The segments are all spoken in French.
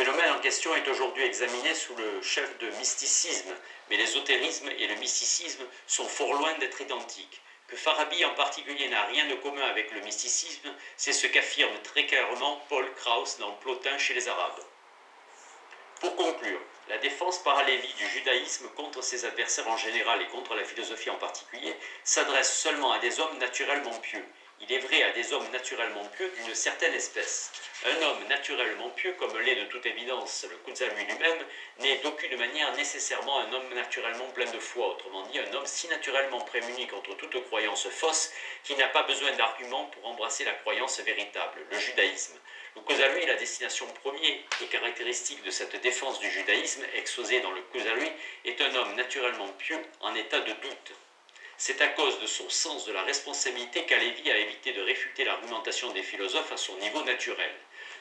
phénomène en question est aujourd'hui examiné sous le chef de mysticisme, mais l'ésotérisme et le mysticisme sont fort loin d'être identiques. Que Farabi en particulier n'a rien de commun avec le mysticisme, c'est ce qu'affirme très clairement Paul Krauss dans Plotin chez les Arabes. Pour conclure, la défense par Lévi du judaïsme contre ses adversaires en général et contre la philosophie en particulier s'adresse seulement à des hommes naturellement pieux. Il est vrai à des hommes naturellement pieux d'une certaine espèce. Un homme naturellement pieux, comme l'est de toute évidence le Kuzari lui-même, n'est d'aucune manière nécessairement un homme naturellement plein de foi, autrement dit un homme si naturellement prémuni contre toute croyance fausse qu'il n'a pas besoin d'arguments pour embrasser la croyance véritable, le judaïsme. Le Kuzari, la destination première et caractéristique de cette défense du judaïsme exposée dans le Kuzari, est un homme naturellement pieux en état de doute. C'est à cause de son sens de la responsabilité qu'Halévy a évité de réfuter l'argumentation des philosophes à son niveau naturel.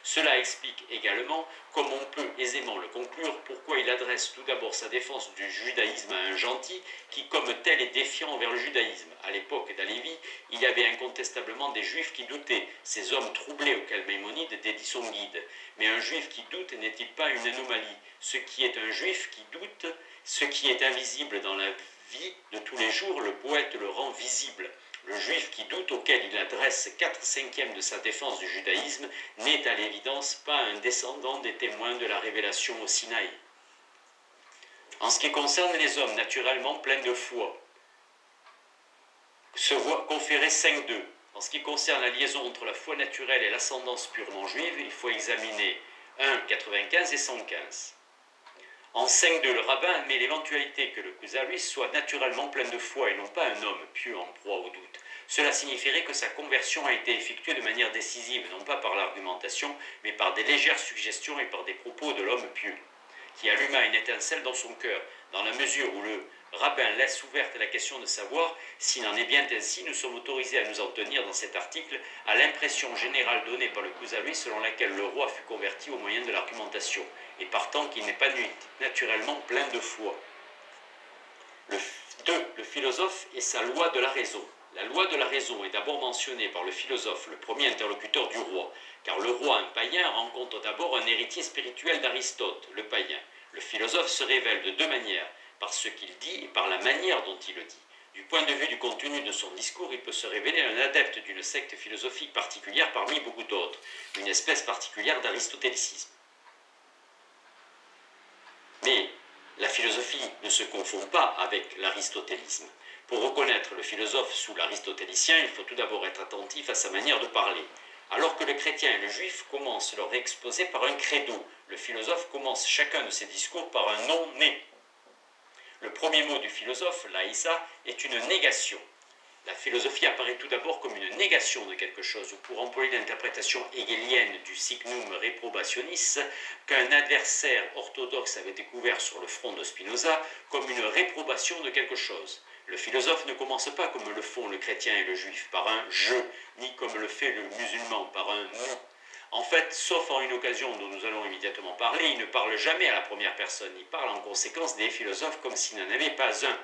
Cela explique également, comme on peut aisément le conclure, pourquoi il adresse tout d'abord sa défense du judaïsme à un gentil qui, comme tel, est défiant envers le judaïsme. À l'époque d'Halévy, il y avait incontestablement des juifs qui doutaient, ces hommes troublés auxquels Maïmonide dédie son guide. Mais un juif qui doute n'est-il pas une anomalie? Ce qui est un juif qui doute, ce qui est invisible dans la vie de tous les jours, le poète le rend visible. Le juif qui doute, auquel il adresse 4/5 de sa défense du judaïsme, n'est à l'évidence pas un descendant des témoins de la révélation au Sinaï. En ce qui concerne les hommes naturellement pleins de foi, se voit conférer 5-2. En ce qui concerne la liaison entre la foi naturelle et l'ascendance purement juive, il faut examiner 1, 95 et 115. En 5.2, le rabbin admet l'éventualité que le Kuzari soit naturellement plein de foi et non pas un homme pieux en proie au doute. Cela signifierait que sa conversion a été effectuée de manière décisive, non pas par l'argumentation, mais par des légères suggestions et par des propos de l'homme pieux, qui alluma une étincelle dans son cœur, dans la mesure où le rabbin laisse ouverte la question de savoir s'il en est bien ainsi. Nous sommes autorisés à nous en tenir dans cet article à l'impression générale donnée par le Kuzari selon laquelle le roi fut converti au moyen de l'argumentation, et partant qu'il n'est pas naturellement plein de foi. 2. Le philosophe et sa loi de la raison. La loi de la raison est d'abord mentionnée par le philosophe, le premier interlocuteur du roi, car le roi, un païen, rencontre d'abord un héritier spirituel d'Aristote, le païen. Le philosophe se révèle de deux manières, par ce qu'il dit et par la manière dont il le dit. Du point de vue du contenu de son discours, il peut se révéler un adepte d'une secte philosophique particulière parmi beaucoup d'autres, une espèce particulière d'aristotélicisme. Mais la philosophie ne se confond pas avec l'aristotélisme. Pour reconnaître le philosophe sous l'aristotélicien, il faut tout d'abord être attentif à sa manière de parler. Alors que le chrétien et le juif commencent leur exposé par un credo, le philosophe commence chacun de ses discours par un non-né. Le premier mot du philosophe, laïsa, est une négation. La philosophie apparaît tout d'abord comme une négation de quelque chose, ou pour employer l'interprétation hegelienne du signum reprobationis, qu'un adversaire orthodoxe avait découvert sur le front de Spinoza, comme une réprobation de quelque chose. Le philosophe ne commence pas comme le font le chrétien et le juif, par un « je », ni comme le fait le musulman, par un « nous ». En fait, sauf en une occasion dont nous allons immédiatement parler, il ne parle jamais à la première personne, il parle en conséquence des philosophes comme s'il n'en avait pas un.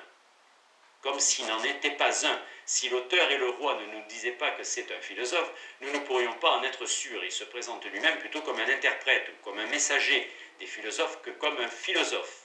Comme s'il n'en était pas un. Si l'auteur et le roi ne nous disaient pas que c'est un philosophe, nous ne pourrions pas en être sûrs. Il se présente lui-même plutôt comme un interprète ou comme un messager des philosophes que comme un philosophe.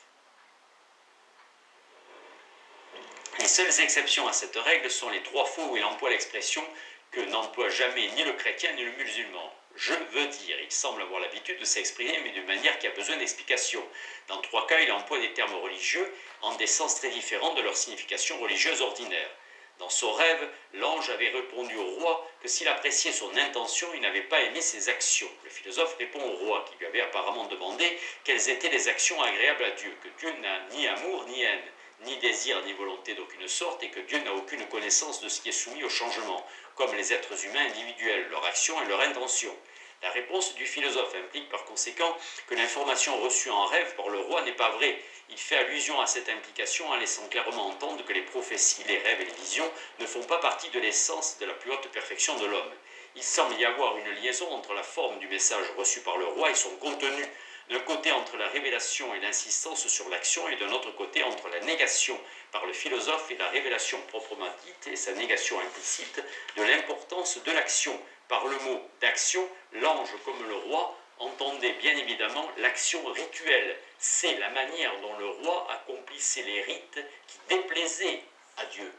Les seules exceptions à cette règle sont les trois fois où il emploie l'expression que n'emploie jamais ni le chrétien ni le musulman. Je veux dire, il semble avoir l'habitude de s'exprimer, mais d'une manière qui a besoin d'explication. Dans trois cas, il emploie des termes religieux en des sens très différents de leur signification religieuse ordinaire. Dans son rêve, l'ange avait répondu au roi que s'il appréciait son intention, il n'avait pas aimé ses actions. Le philosophe répond au roi, qui lui avait apparemment demandé quelles étaient les actions agréables à Dieu, que Dieu n'a ni amour ni haine, ni désir ni volonté d'aucune sorte, et que Dieu n'a aucune connaissance de ce qui est soumis au changement, comme les êtres humains individuels, leur action et leur intention. La réponse du philosophe implique par conséquent que l'information reçue en rêve par le roi n'est pas vraie. Il fait allusion à cette implication en laissant clairement entendre que les prophéties, les rêves et les visions ne font pas partie de l'essence de la plus haute perfection de l'homme. Il semble y avoir une liaison entre la forme du message reçu par le roi et son contenu. D'un côté entre la révélation et l'insistance sur l'action, et d'un autre côté entre la négation par le philosophe et la révélation proprement dite et sa négation implicite de l'importance de l'action. Par le mot d'action, l'ange comme le roi entendait bien évidemment l'action rituelle. C'est la manière dont le roi accomplissait les rites qui déplaisaient à Dieu.